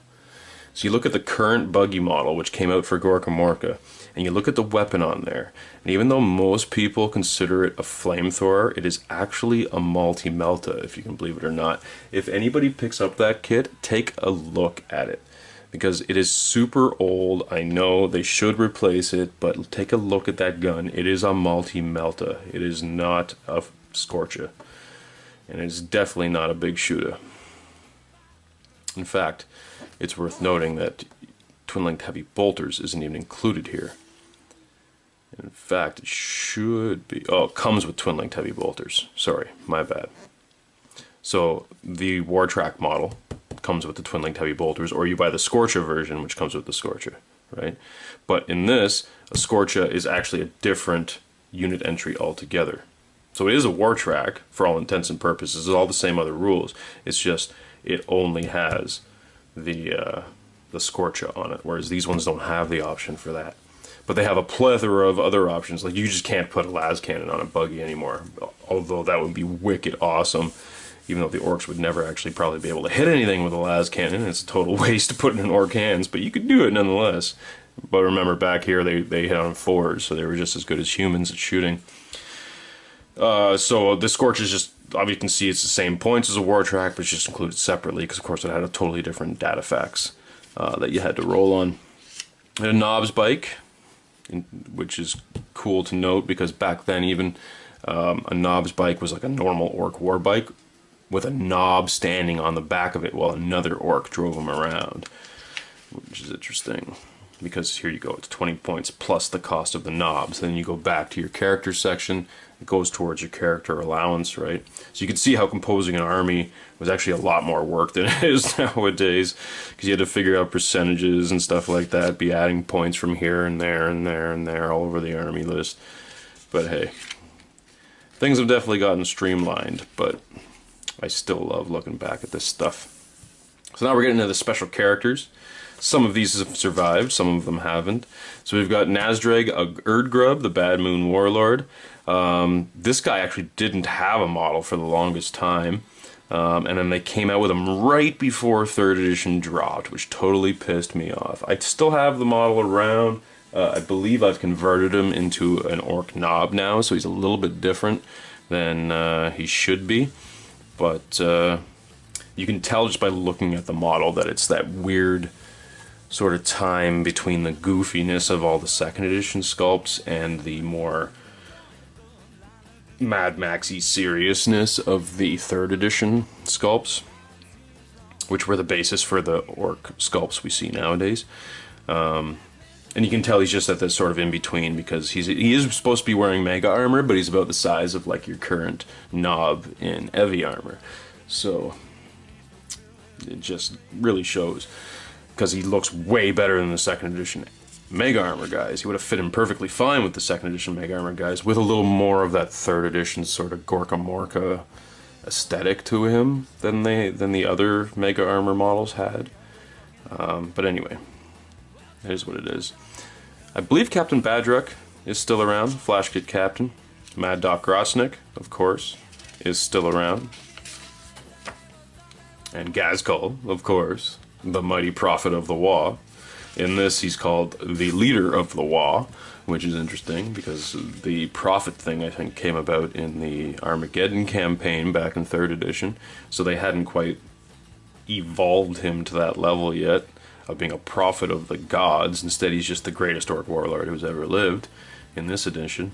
So you look at the current buggy model, which came out for Gorka Morka, and you look at the weapon on there, and even though most people consider it a flamethrower, it is actually a multi-melta, if you can believe it or not. If anybody picks up that kit, take a look at it, because it is super old. I know they should replace it, but take a look at that gun. It is a multi-melta. It is not a Scorcha, and it is definitely not a big shooter. In fact, it's worth noting that twin-linked heavy bolters isn't even included here. In fact, it should be... Oh, it comes with twin-linked heavy bolters. Sorry, my bad. So, the Wartrack model comes with the twin-linked heavy bolters, or you buy the Scorcha version, which comes with the Scorcha, right? But in this, a Scorcha is actually a different unit entry altogether. So it is a Wartrack, for all intents and purposes. It's all the same other rules. It's just, it only has the Scorcha on it, whereas these ones don't have the option for that. But they have a plethora of other options, like you just can't put a las cannon on a buggy anymore, although that would be wicked awesome, even though the orcs would never actually probably be able to hit anything with a las cannon. It's a total waste to put it in orc hands, but you could do it nonetheless. But remember, back here they hit on 4s, so they were just as good as humans at shooting. So the Scorch is just, obviously you can see it's the same points as a Wartrack, but it's just included separately, because of course it had a totally different data facts that you had to roll on. And a knobs bike, which is cool to note, because back then even a knobs bike was like a normal orc war bike with a knob standing on the back of it while another orc drove him around, which is interesting. Because here you go, it's 20 points plus the cost of the knobs. Then you go back to your character section, it goes towards your character allowance, right? So you can see how composing an army was actually a lot more work than it is nowadays, because you had to figure out percentages and stuff like that, be adding points from here and there and there and there all over the army list. But hey, things have definitely gotten streamlined, but I still love looking back at this stuff. So now we're getting into the special characters. Some of these have survived, some of them haven't. So we've got Nazdrag Erdgrub, the Bad Moon Warlord. This guy actually didn't have a model for the longest time. And then they came out with him right before 3rd edition dropped, which totally pissed me off. I still have the model around. I believe I've converted him into an orc knob now, so he's a little bit different than he should be. But you can tell just by looking at the model that it's that weird sort of time between the goofiness of all the 2nd edition sculpts and the more Mad Maxy seriousness of the 3rd edition sculpts, which were the basis for the orc sculpts we see nowadays. And you can tell he's just at this sort of in between, because he is supposed to be wearing mega armor, but he's about the size of like your current knob in heavy armor. So it just really shows, because he looks way better than the 2nd edition Mega Armor guys. He would have fit in perfectly fine with the 2nd edition Mega Armor guys, with a little more of that 3rd edition sort of Gorka Morka aesthetic to him than the other Mega Armor models had. But anyway, it is what it is. I believe Captain Badruk is still around, Flash Kit Captain. Mad Doc Grosnick, of course, is still around. And Gazkul, of course, the mighty prophet of the Waaagh. In this, he's called the leader of the Waaagh, which is interesting, because the prophet thing, I think, came about in the Armageddon campaign back in 3rd edition, so they hadn't quite evolved him to that level yet of being a prophet of the gods. Instead, he's just the greatest orc warlord who's ever lived in this edition.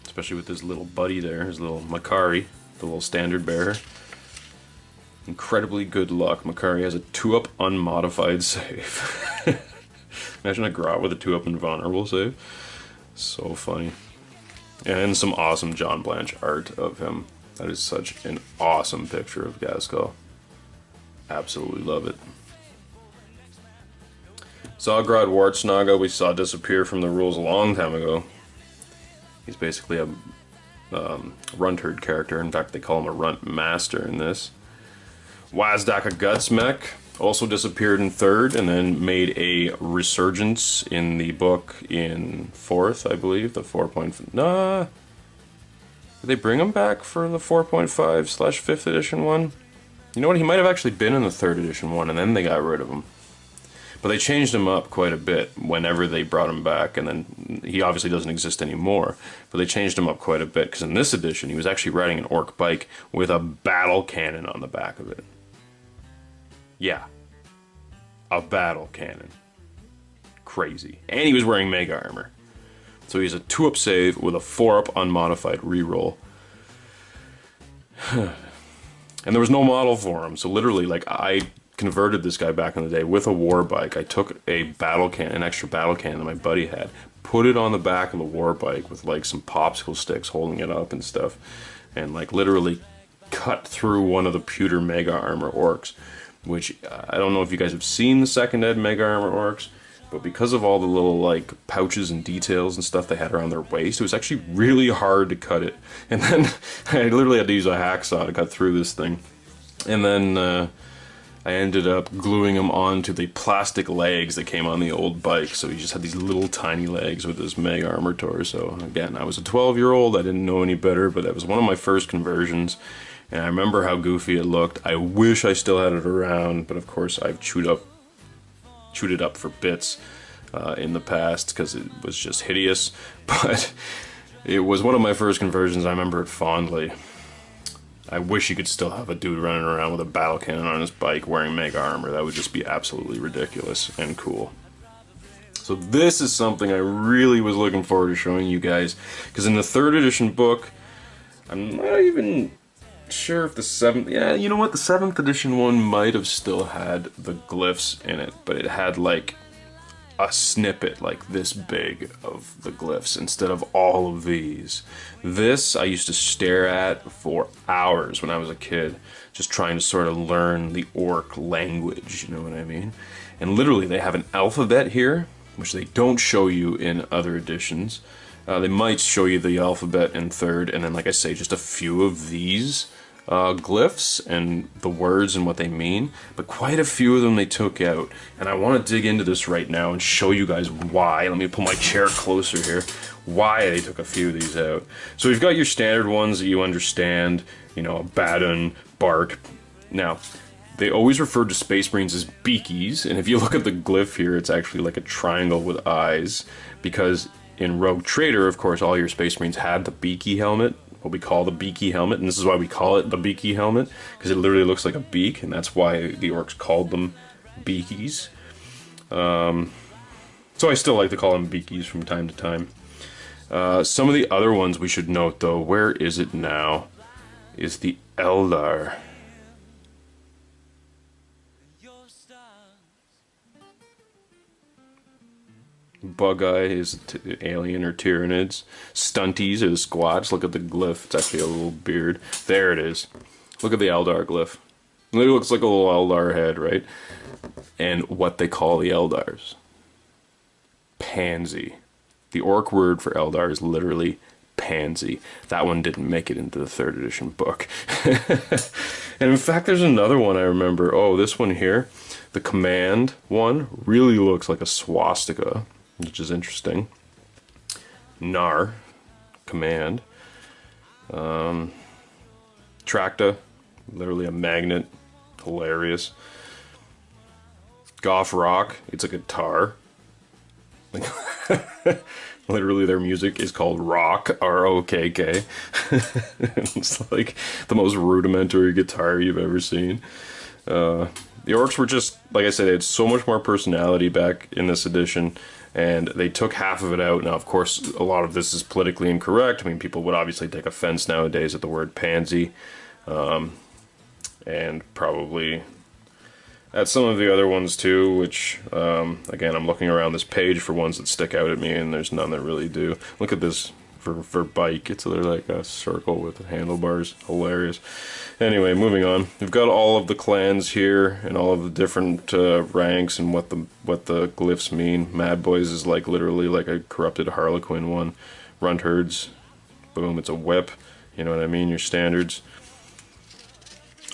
Especially with his little buddy there, his little Makari, the little standard bearer. Incredibly good luck. Makari has a 2-up unmodified save. Imagine a Grot with a 2-up invulnerable save. So funny. And some awesome John Blanche art of him. That is such an awesome picture of Gazkul. Absolutely love it. Zogrod Wartsnaga we saw disappear from the rules a long time ago. He's basically a runt herd character. In fact, they call him a runt master in this. Wazdaka Gutsmech also disappeared in 3rd and then made a resurgence in the book in 4th, I believe. The 4.5. Nah. Did they bring him back for the 4.5/5th edition one? You know what? He might have actually been in the 3rd edition one, and then they got rid of him. But they changed him up quite a bit whenever they brought him back, and then he obviously doesn't exist anymore. But they changed him up quite a bit, because in this edition, he was actually riding an orc bike with a battle cannon on the back of it. Yeah. A battle cannon. Crazy. And he was wearing mega armor. So he's a 2-up save with a 4-up unmodified reroll. And there was no model for him, so literally, like, I converted this guy back in the day with a war bike. I took a battle cannon, an extra battle cannon that my buddy had, put it on the back of the war bike with, like, some popsicle sticks holding it up and stuff, and, like, literally cut through one of the pewter mega armor orcs, which, I don't know if you guys have seen the 2nd ed mega armor orcs, but because of all the little, like, pouches and details and stuff they had around their waist, it was actually really hard to cut it. And then I literally had to use a hacksaw to cut through this thing. And then I ended up gluing him onto the plastic legs that came on the old bike. So he just had these little tiny legs with this mega armor torso. Again, I was a 12-year-old. I didn't know any better, but that was one of my first conversions. And I remember how goofy it looked. I wish I still had it around, but of course I've chewed it up for bits in the past because it was just hideous. But it was one of my first conversions. I remember it fondly. I wish you could still have a dude running around with a battle cannon on his bike wearing mega armor. That would just be absolutely ridiculous and cool. So this is something I really was looking forward to showing you guys, because in the 3rd edition book, I'm not even sure if the 7th... Yeah, you know what? The 7th edition one might have still had the glyphs in it, but it had, like, a snippet like this big of the glyphs instead of all of these. This I used to stare at for hours when I was a kid, just trying to sort of learn the orc language, you know what I mean? And literally they have an alphabet here, which they don't show you in other editions. They might show you the alphabet in 3rd, and then, like I say, just a few of these glyphs and the words and what they mean, but quite a few of them they took out, and I want to dig into this right now and show you guys why. Let me pull my chair closer here. Why they took a few of these out. So we've got your standard ones that you understand, you know, Baden, Bart. Now, they always referred to Space Marines as beakies, and if you look at the glyph here, it's actually like a triangle with eyes, because in Rogue Trader, of course, all your Space Marines had the beaky helmet, what we call the beaky helmet, and this is why we call it the beaky helmet, because it literally looks like a beak, and that's why the orcs called them beakies. So I still like to call them beakies from time to time. Some of the other ones we should note, though, where is it now, is the Eldar. Bug-Eye is alien or Tyranids. Stunties are the squats. Look at the glyph. It's actually a little beard. There it is. Look at the Eldar glyph. It looks like a little Eldar head, right? And what they call the Eldars. Pansy. The orc word for Eldar is literally pansy. That one didn't make it into the 3rd edition book. And in fact, there's another one I remember. Oh, this one here. The command one really looks like a swastika, which is interesting. Nar, command. Tracta, literally a magnet, hilarious. Goth Rock, it's a guitar. Literally their music is called rock, R-O-K-K. It's like the most rudimentary guitar you've ever seen. The orcs were just, like I said, they had so much more personality back in this edition, and they took half of it out. Now, of course, a lot of this is politically incorrect. I mean, people would obviously take offense nowadays at the word pansy, and probably at some of the other ones too, which, again, I'm looking around this page for ones that stick out at me, and there's none that really do. Look at this for bike. It's literally like a circle with handlebars. Hilarious. Anyway, moving on. We've got all of the clans here and all of the different ranks and what the glyphs mean. Mad Boys is like literally like a corrupted Harlequin one. Runt Herds, boom, it's a whip. You know what I mean? Your standards.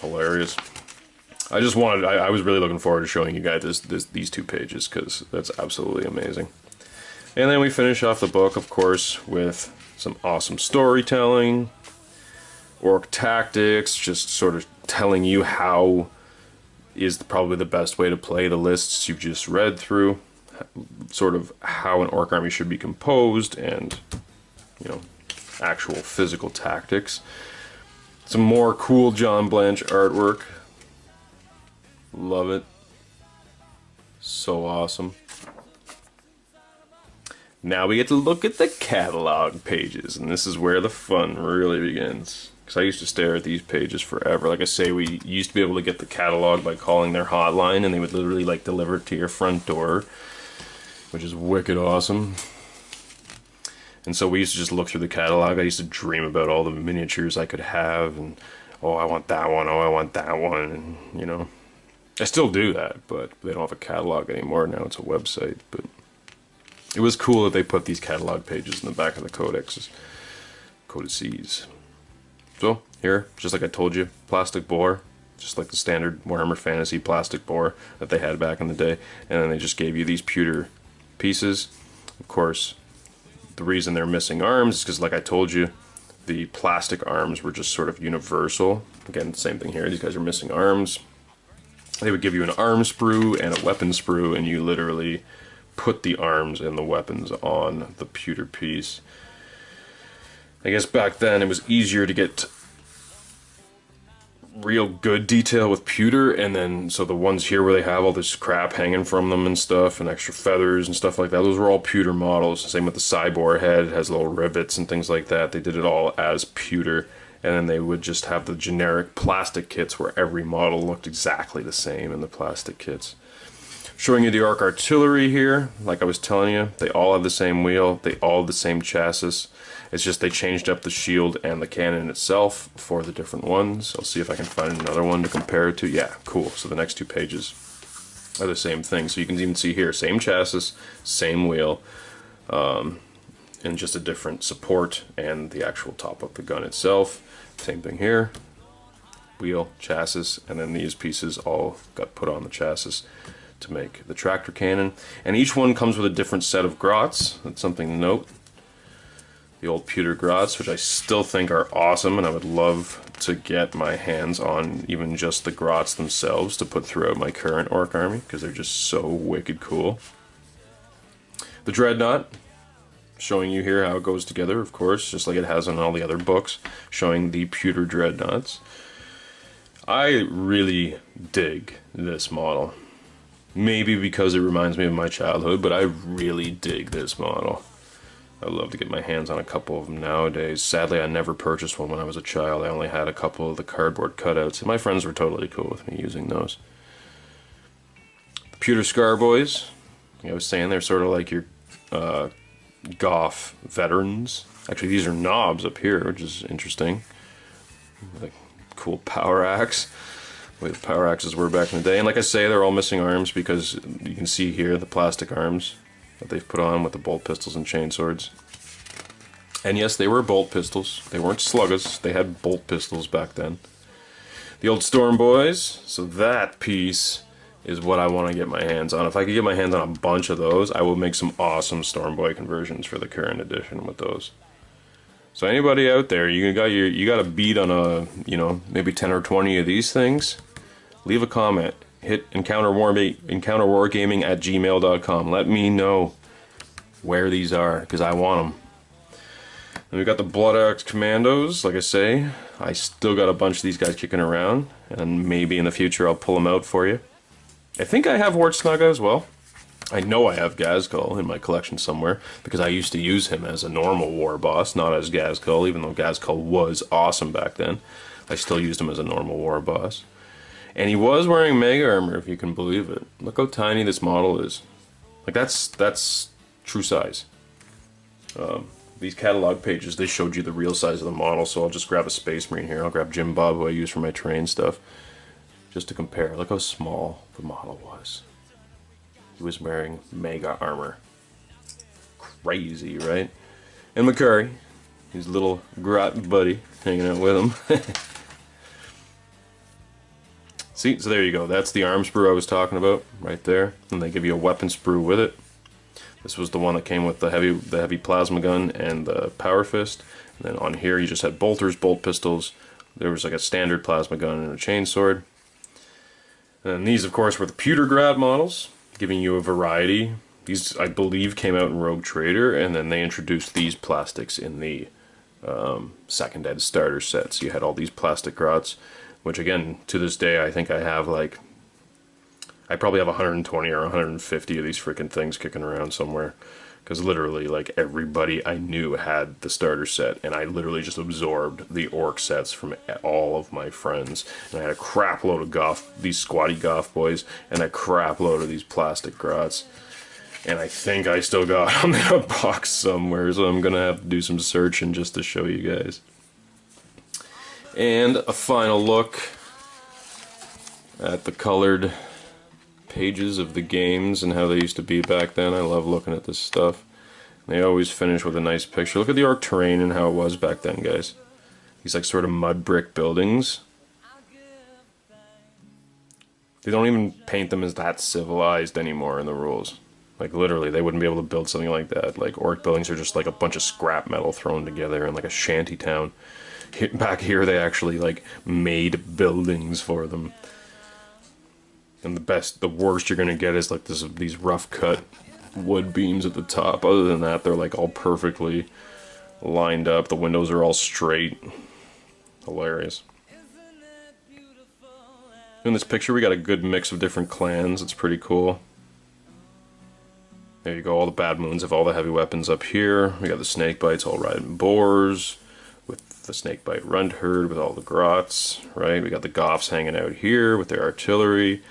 Hilarious. I was really looking forward to showing you guys these 2 pages because that's absolutely amazing. And then we finish off the book, of course, with some awesome storytelling, orc tactics, just sort of telling you how is probably the best way to play the lists you've just read through, sort of how an orc army should be composed, and, you know, actual physical tactics. Some more cool John Blanche artwork. Love it. So awesome. Now we get to look at the catalog pages, and this is where the fun really begins. Because I used to stare at these pages forever. Like I say, we used to be able to get the catalog by calling their hotline, and they would literally like deliver it to your front door, which is wicked awesome. And so we used to just look through the catalog. I used to dream about all the miniatures I could have, and oh, I want that one, oh, I want that one, and you know. I still do that, but they don't have a catalog anymore. Now it's a website, but it was cool that they put these catalog pages in the back of the codices. So, here, just like I told you, plastic boar, just like the standard Warhammer Fantasy plastic boar that they had back in the day, and then they just gave you these pewter pieces. Of course, the reason they're missing arms is because, like I told you, the plastic arms were just sort of universal. Again, same thing here, these guys are missing arms. They would give you an arm sprue and a weapon sprue, and you literally put the arms and the weapons on the pewter piece. I guess back then it was easier to get real good detail with pewter, and then so the ones here where they have all this crap hanging from them and stuff, and extra feathers and stuff like that, those were all pewter models. Same with the cyborg head, it has little rivets and things like that. They did it all as pewter, and then they would just have the generic plastic kits where every model looked exactly the same in the plastic kits. Showing you the Orc artillery here, like I was telling you, they all have the same wheel, they all have the same chassis. It's just they changed up the shield and the cannon itself for the different ones. I'll see if I can find another one to compare it to. Yeah, cool. So the next 2 pages are the same thing. So you can even see here, same chassis, same wheel, and just a different support and the actual top of the gun itself. Same thing here, wheel, chassis, and then these pieces all got put on the chassis to make the tractor cannon. And each one comes with a different set of grots. That's something to note. The old pewter grots, which I still think are awesome, and I would love to get my hands on even just the grots themselves to put throughout my current orc army, because they're just so wicked cool. The dreadnought, showing you here how it goes together, of course, just like it has on all the other books, showing the pewter dreadnoughts. I really dig this model. Maybe because it reminds me of my childhood, but I really dig this model. I'd love to get my hands on a couple of them nowadays. Sadly, I never purchased one when I was a child. I only had a couple of the cardboard cutouts, and my friends were totally cool with me using those. The pewter scar boys, like I was saying, they're sort of like your Goth veterans. Actually, these are knobs up here, which is interesting. Like cool power axe. The way the power axes were back in the day. And like I say, they're all missing arms because you can see here the plastic arms that they've put on with the bolt pistols and chain swords. And yes, they were bolt pistols. They weren't sluggas. They had bolt pistols back then. The old Storm Boys. So that piece is what I want to get my hands on. If I could get my hands on a bunch of those, I will make some awesome Storm Boy conversions for the current edition with those. So anybody out there, you got a beat on a, maybe 10 or 20 of these things, leave a comment. Hit encounterwargaming@gmail.com. Let me know where these are, because I want them. And we got the Blood Axe Commandos. Like I say, I still got a bunch of these guys kicking around, and maybe in the future I'll pull them out for you. I think I have Wartsnaga as well. I know I have Gazgul in my collection somewhere, because I used to use him as a normal war boss, not as Gazgul, even though Gazgul was awesome back then. I still used him as a normal war boss. And he was wearing mega armor, if you can believe it. Look how tiny this model is. Like, that's true size. these catalog pages, they showed you the real size of the model, so I'll just grab a Space Marine here. I'll grab Jim Bob, who I use for my terrain stuff, just to compare. Look how small the model was. He was wearing mega armor. Crazy, right? And Macari, his little grot buddy, hanging out with him. See, so there you go. That's the arm sprue I was talking about, right there. And they give you a weapon sprue with it. This was the one that came with the heavy plasma gun and the power fist. And then on here you just had bolters, bolt pistols. There was like a standard plasma gun and a chainsword. And then these, of course, were the pewter grad models, giving you a variety. These, I believe, came out in Rogue Trader, and then they introduced these plastics in the second ed starter set. So you had all these plastic grots, which again, to this day, I think I have like, I probably have 120 or 150 of these freaking things kicking around somewhere. Because literally, like, everybody I knew had the starter set, and I literally just absorbed the orc sets from all of my friends. And I had a crap load of these squatty goth boys, and a crap load of these plastic grots. And I think I still got them in a box somewhere, so I'm gonna have to do some searching just to show you guys. And a final look at the colored pages of the games and how they used to be back then. I love looking at this stuff. They always finish with a nice picture. Look at the orc terrain and how it was back then, guys. These like sort of mud brick buildings. They don't even paint them as that civilized anymore in the rules. Like literally, they wouldn't be able to build something like that. Like orc buildings are just like a bunch of scrap metal thrown together in like a shanty town. Back here, they actually like made buildings for them. And the worst you're gonna get is like these rough cut wood beams at the top. Other than that, they're like all perfectly lined up. The windows are all straight. Hilarious. In this picture, we got a good mix of different clans. It's pretty cool. There you go. All the bad moons have all the heavy weapons up here. We got the snake bites all riding boars with the snake bite runt herd with all the grots. Right. We got the goths hanging out here with their artillery.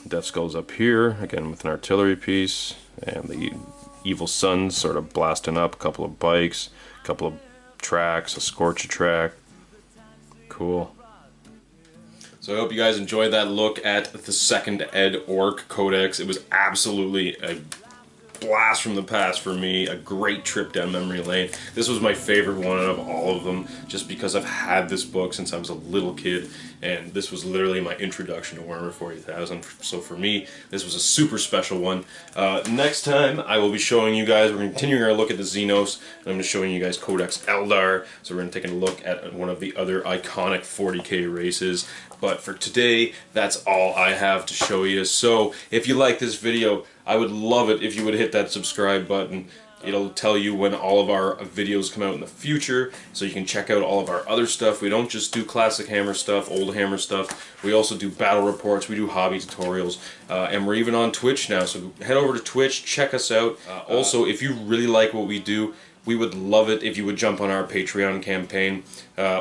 Death Skull's up here, again with an artillery piece, and the Evil Sun's sort of blasting up, a couple of bikes, a couple of tracks, a Scorcher track. Cool. So I hope you guys enjoyed that look at the second ed Orc Codex. It was absolutely a blast from the past for me, a great trip down memory lane. This was my favorite one out of all of them, just because I've had this book since I was a little kid, and this was literally my introduction to Warhammer 40,000. So for me, this was a super special one. Next time, I will be showing you guys, we're continuing our look at the Xenos, and I'm going to be showing you guys Codex Eldar. So we're going to take a look at one of the other iconic 40k races. But for today, that's all I have to show you. So if you like this video, I would love it if you would hit that subscribe button. It'll tell you when all of our videos come out in the future, so you can check out all of our other stuff. We don't just do classic Hammer stuff, old Hammer stuff. We also do battle reports, we do hobby tutorials, and we're even on Twitch now. So head over to Twitch, check us out. Also, if you really like what we do, we would love it if you would jump on our Patreon campaign.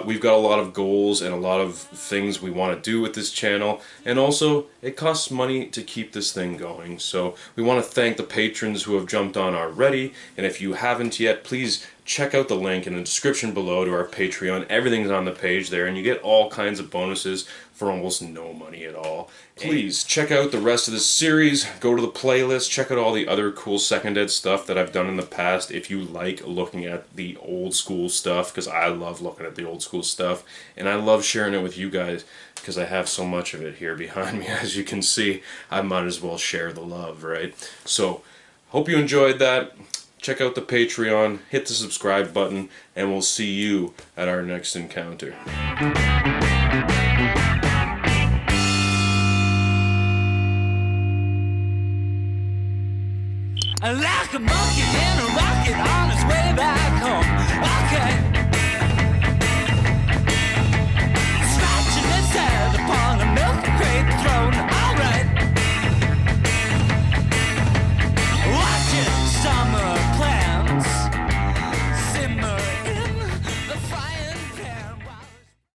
We've got a lot of goals and a lot of things we want to do with this channel, and also it costs money to keep this thing going. So we want to thank the patrons who have jumped on already, and if you haven't yet, please check out the link in the description below to our Patreon. Everything's on the page there, and you get all kinds of bonuses for almost no money at all. Please check out the rest of this series, go to the playlist, check out all the other cool second ed stuff that I've done in the past if you like looking at the old school stuff, because I love looking at the old school stuff, and I love sharing it with you guys because I have so much of it here behind me. As you can see, I might as well share the love, right? So, hope you enjoyed that. Check out the Patreon, hit the subscribe button, and we'll see you at our next encounter. Like a monkey in a rocket on its way back home. Okay.